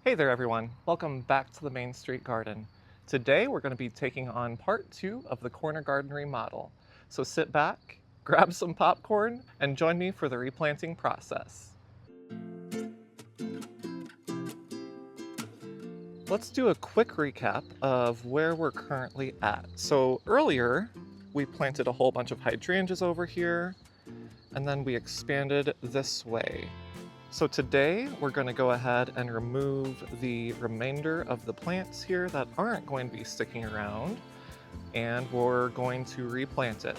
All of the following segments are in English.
Hey there everyone, welcome back to the Main Street Garden. Today we're going to be taking on part 2 of the corner garden remodel. So sit back, grab some popcorn, and join me for the replanting process. Let's do a quick recap of where we're currently at. So earlier we planted a whole bunch of hydrangeas over here, and then we expanded this way. So today we're going to go ahead and remove the remainder of the plants here that aren't going to be sticking around, and we're going to replant it.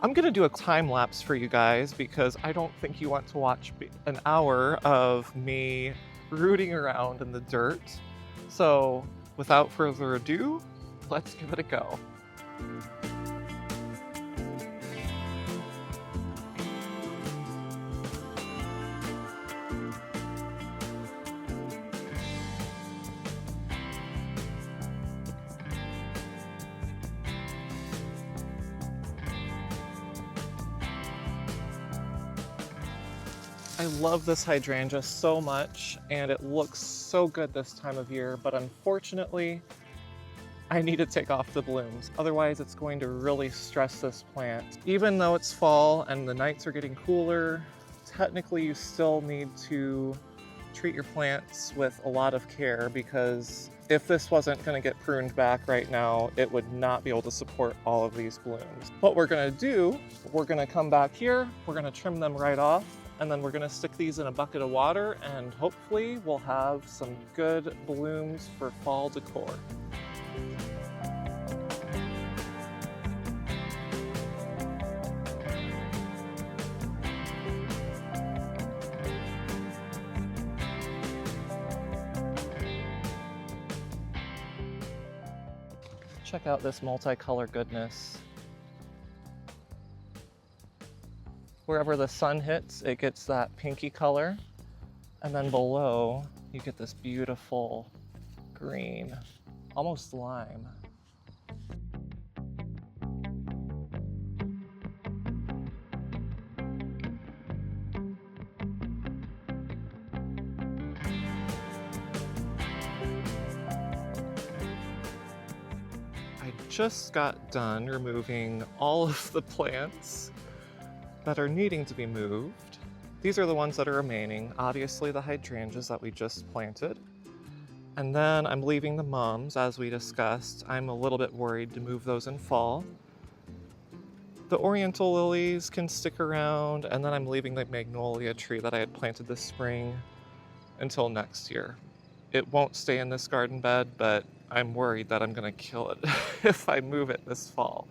I'm going to do a time lapse for you guys because I don't think you want to watch an hour of me rooting around in the dirt. So without further ado, let's give it a go. I love this hydrangea so much, and it looks so good this time of year, but unfortunately, I need to take off the blooms. Otherwise, it's going to really stress this plant. Even though it's fall and the nights are getting cooler, technically you still need to treat your plants with a lot of care, because if this wasn't going to get pruned back right now, it would not be able to support all of these blooms. What we're going to do, we're going to come back here, we're going to trim them right off, and then we're going to stick these in a bucket of water, and hopefully we'll have some good blooms for fall decor. Check out this multicolor goodness. Wherever the sun hits, it gets that pinky color. And then below, you get this beautiful green, almost lime. I just got done removing all of the plants that are needing to be moved. These are the ones that are remaining, obviously the hydrangeas that we just planted. And then I'm leaving the mums, as we discussed. I'm a little bit worried to move those in fall. The oriental lilies can stick around, and then I'm leaving the magnolia tree that I had planted this spring until next year. It won't stay in this garden bed, but I'm worried that I'm gonna kill it if I move it this fall.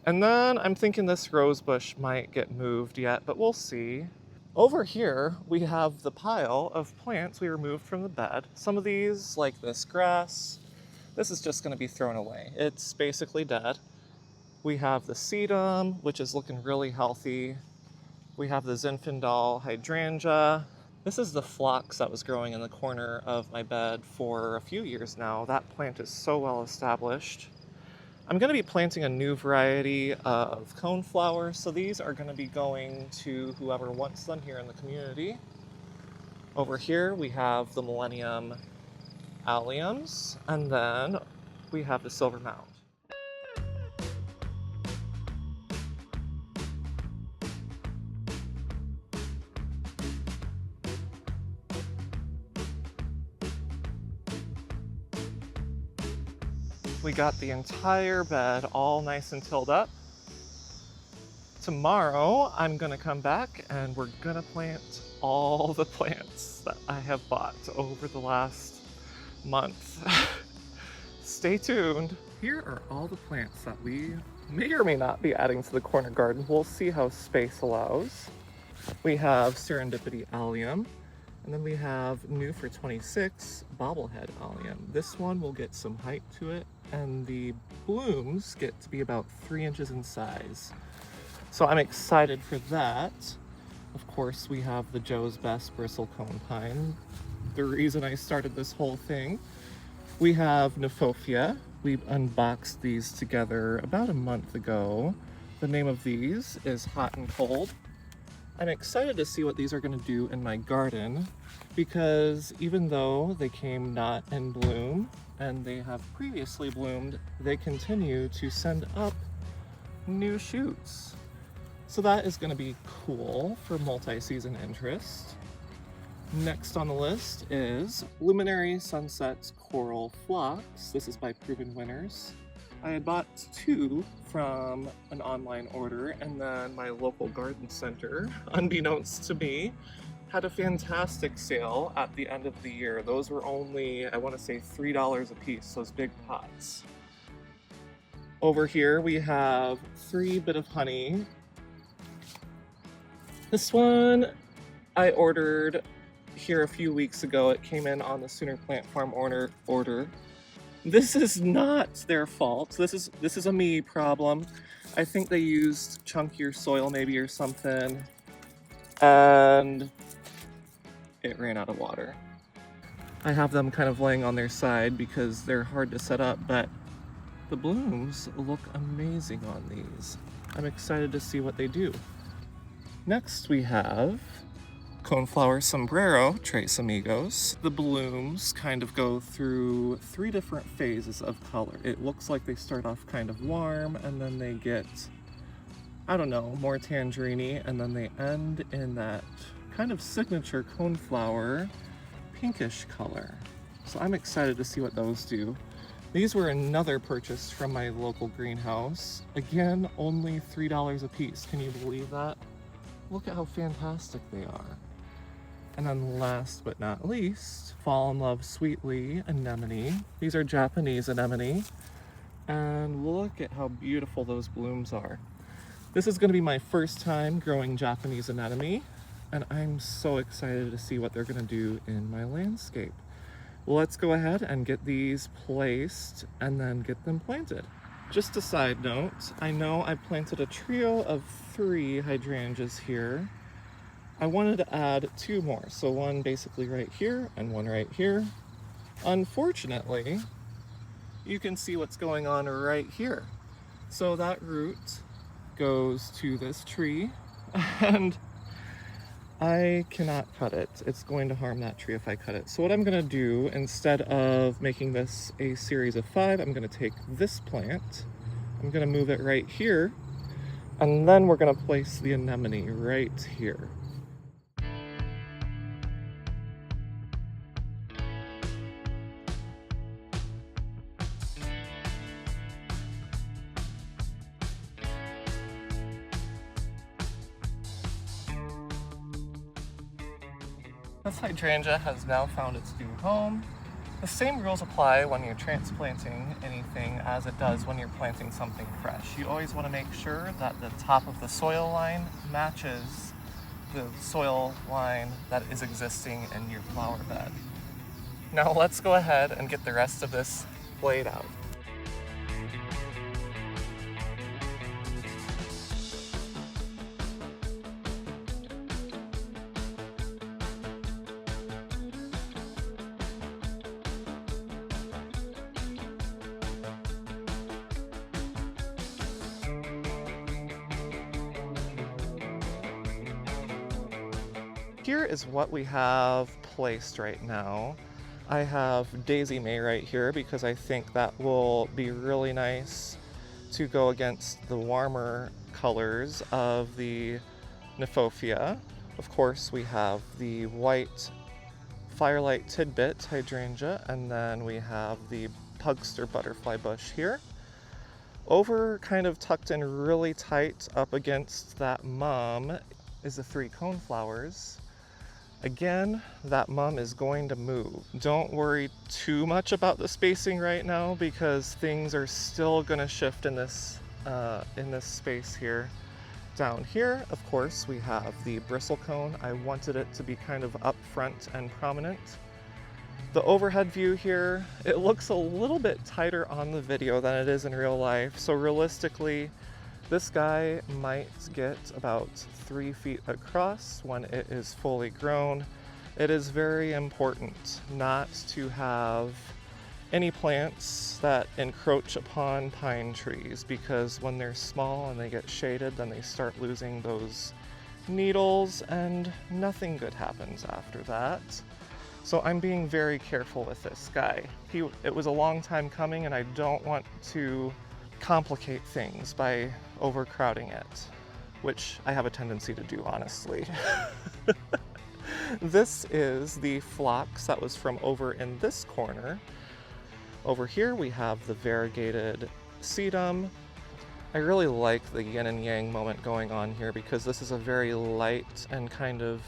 And then I'm thinking this rose bush might get moved yet, but we'll see. Over here, we have the pile of plants we removed from the bed. Some of these, like this grass, this is just gonna be thrown away. It's basically dead. We have the sedum, which is looking really healthy. We have the Zinfandel hydrangea. This is the phlox that was growing in the corner of my bed for a few years now. That plant is so well established. I'm going to be planting a new variety of coneflowers, so these are going to be going to whoever wants them here in the community. Over here we have the Millennium alliums, and then we have the silver mound. We got the entire bed all nice and tilled up. Tomorrow, I'm gonna come back and we're gonna plant all the plants that I have bought over the last month. Stay tuned. Here are all the plants that we may or may not be adding to the corner garden. We'll see how space allows. We have Serendipity allium. And then we have new for 26, bobblehead allium. This one will get some height to it, and the blooms get to be about 3 inches in size. So I'm excited for that. Of course, we have the Joe's Best bristlecone pine, the reason I started this whole thing. We have Nephophia. We unboxed these together about a month ago. The name of these is Hot and Cold. I'm excited to see what these are going to do in my garden, because even though they came not in bloom and they have previously bloomed, they continue to send up new shoots. So that is going to be cool for multi-season interest. Next on the list is Luminary Sunsets Coral Phlox. This is by Proven Winners. I had bought 2 from an online order, and then my local garden center, unbeknownst to me, had a fantastic sale at the end of the year. Those were only, I want to say, $3 a piece, those big pots. Over here we have 3 Bit of Honey. This one I ordered here a few weeks ago. It came in on the Sooner Plant Farm order. This is not their fault. This is a me problem. I think they used chunkier soil maybe or something, and it ran out of water. I have them kind of laying on their side because they're hard to set up, but the blooms look amazing on these. I'm excited to see what they do. Next we have Coneflower Sombrero, Tres Amigos. The blooms kind of go through 3 different phases of color. It looks like they start off kind of warm, and then they get, I don't know, more tangerine-y, and then they end in that kind of signature coneflower pinkish color. So I'm excited to see what those do. These were another purchase from my local greenhouse. Again, only $3 a piece. Can you believe that? Look at how fantastic they are. And then last but not least, Fall in Love Sweetly Anemone. These are Japanese anemone, and look at how beautiful those blooms are. This is going to be my first time growing Japanese anemone, and I'm so excited to see what they're going to do in my landscape. Let's go ahead and get these placed and then get them planted. Just a side note, I know I planted a trio of 3 hydrangeas here. I wanted to add 2 more, so one basically right here and one right here. Unfortunately, you can see what's going on right here. So that root goes to this tree, and I cannot cut it. It's going to harm that tree if I cut it. So what I'm gonna do, instead of making this a series of 5, I'm gonna take this plant, I'm gonna move it right here, and then we're gonna place the anemone right here. This hydrangea has now found its new home. The same rules apply when you're transplanting anything as it does when you're planting something fresh. You always want to make sure that the top of the soil line matches the soil line that is existing in your flower bed. Now let's go ahead and get the rest of this laid out. Here is what we have placed right now. I have Daisy May right here because I think that will be really nice to go against the warmer colors of the Nymphophea. Of course, we have the white Firelight Tidbit hydrangea, and then we have the Pugster butterfly bush here. Over, kind of tucked in really tight up against that mum, is the 3 coneflowers. Again, that mum is going to move. Don't worry too much about the spacing right now because things are still going to shift in this space here. Down here, of course, we have the bristlecone. I wanted it to be kind of up front and prominent. The overhead view here, it looks a little bit tighter on the video than it is in real life. So realistically, this guy might get about 3 feet across when it is fully grown. It is very important not to have any plants that encroach upon pine trees because when they're small and they get shaded, then they start losing those needles, and nothing good happens after that. So I'm being very careful with this guy. It was a long time coming, and I don't want to complicate things by overcrowding it, which I have a tendency to do, honestly. This is the phlox that was from over in this corner. Over here we have the variegated sedum. I really like the yin and yang moment going on here because this is a very light and kind of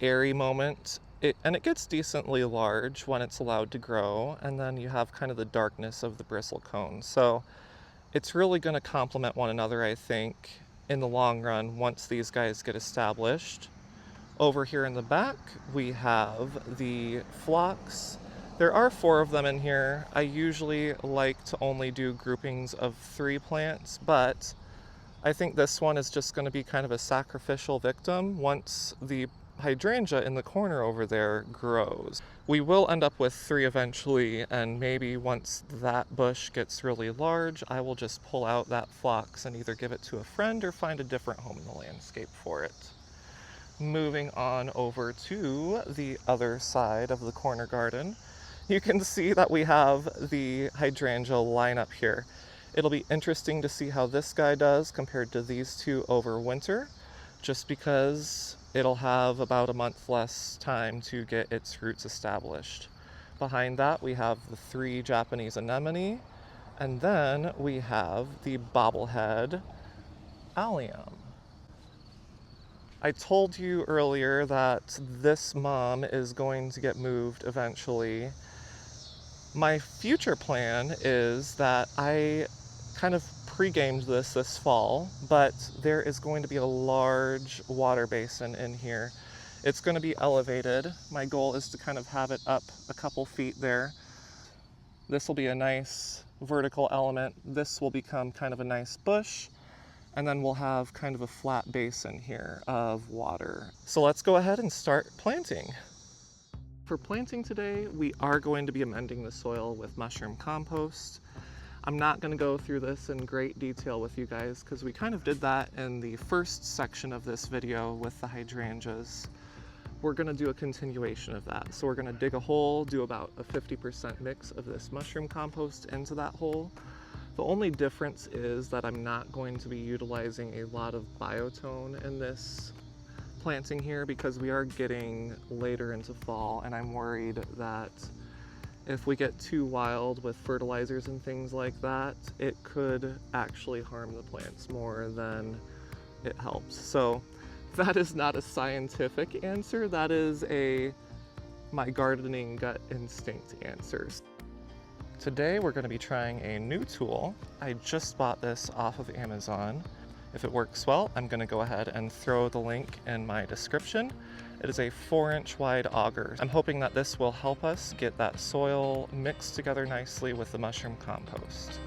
airy moment. And it gets decently large when it's allowed to grow, and then you have kind of the darkness of the bristle cone. So it's really going to complement one another, I think, in the long run once these guys get established. Over here in the back, we have the phlox. There are 4 of them in here. I usually like to only do groupings of 3 plants, but I think this one is just going to be kind of a sacrificial victim once the hydrangea in the corner over there grows. We will end up with 3 eventually, and maybe once that bush gets really large, I will just pull out that phlox and either give it to a friend or find a different home in the landscape for it. Moving on over to the other side of the corner garden, you can see that we have the hydrangea line up here. It'll be interesting to see how this guy does compared to these 2 over winter, just because it'll have about a month less time to get its roots established. Behind that we have the 3 Japanese anemone, and then we have the bobblehead allium. I told you earlier that this mom is going to get moved eventually. My future plan is that I kind of pre-gamed this fall, but there is going to be a large water basin in here. It's going to be elevated. My goal is to kind of have it up a couple feet there. This will be a nice vertical element. This will become kind of a nice bush. And then we'll have kind of a flat basin here of water. So let's go ahead and start planting. For planting today, we are going to be amending the soil with mushroom compost. I'm not going to go through this in great detail with you guys because we kind of did that in the first section of this video with the hydrangeas. We're going to do a continuation of that. So we're going to dig a hole, do about a 50% mix of this mushroom compost into that hole. The only difference is that I'm not going to be utilizing a lot of biotone in this planting here because we are getting later into fall, and I'm worried that if we get too wild with fertilizers and things like that, it could actually harm the plants more than it helps. So that is not a scientific answer, that is my gardening gut instinct answer. Today we're going to be trying a new tool. I just bought this off of Amazon. If it works well, I'm going to go ahead and throw the link in my description. It is a 4-inch wide auger. I'm hoping that this will help us get that soil mixed together nicely with the mushroom compost.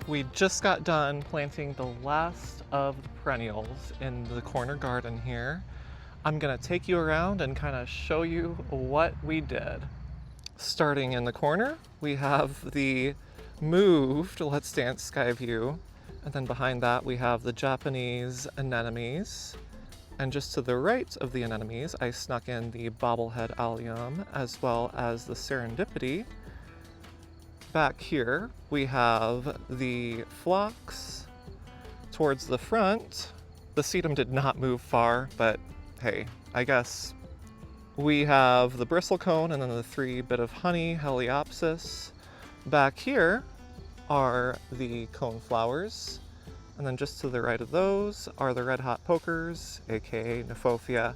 We just got done planting the last of the perennials in the corner garden here. I'm gonna take you around and kind of show you what we did. Starting in the corner, we have the moved Let's Dance Sky View, and then behind that we have the Japanese anemones. And just to the right of the anemones, I snuck in the bobblehead allium as well as the serendipity. Back here, we have the phlox. Towards the front, the sedum did not move far, but hey, I guess. We have the bristlecone and then the 3 bit of honey, Heliopsis. Back here are the cone flowers. And then just to the right of those are the red hot pokers, aka Nephophia.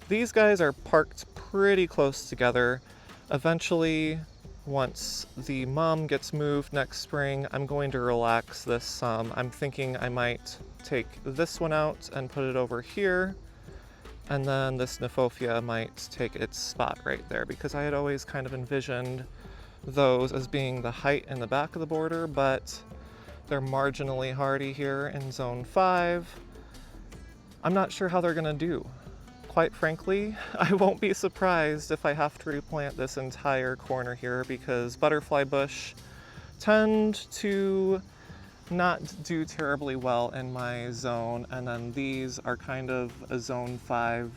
These guys are parked pretty close together. Eventually, once the mum gets moved next spring, I'm going to relax this some. I'm thinking I might take this one out and put it over here. And then this Nephophia might take its spot right there, because I had always kind of envisioned those as being the height in the back of the border, but they're marginally hardy here in zone 5. I'm not sure how they're gonna do. Quite frankly, I won't be surprised if I have to replant this entire corner here, because butterfly bush tend to not do terribly well in my zone, and then these are kind of a zone 5B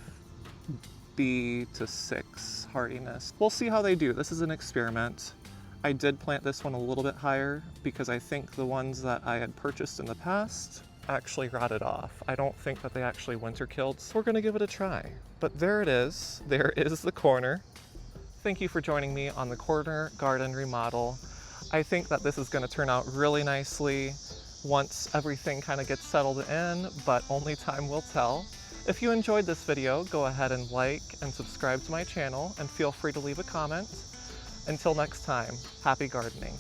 to 6 hardiness. We'll see how they do. This is an experiment. I did plant this one a little bit higher because I think the ones that I had purchased in the past actually rotted off. I don't think that they actually winter killed, so we're gonna give it a try. But there it is. There is the corner. Thank you for joining me on the corner garden remodel. I think that this is gonna turn out really nicely once everything kind of gets settled in, but only time will tell. If you enjoyed this video, go ahead and like and subscribe to my channel, and feel free to leave a comment. Until next time, happy gardening.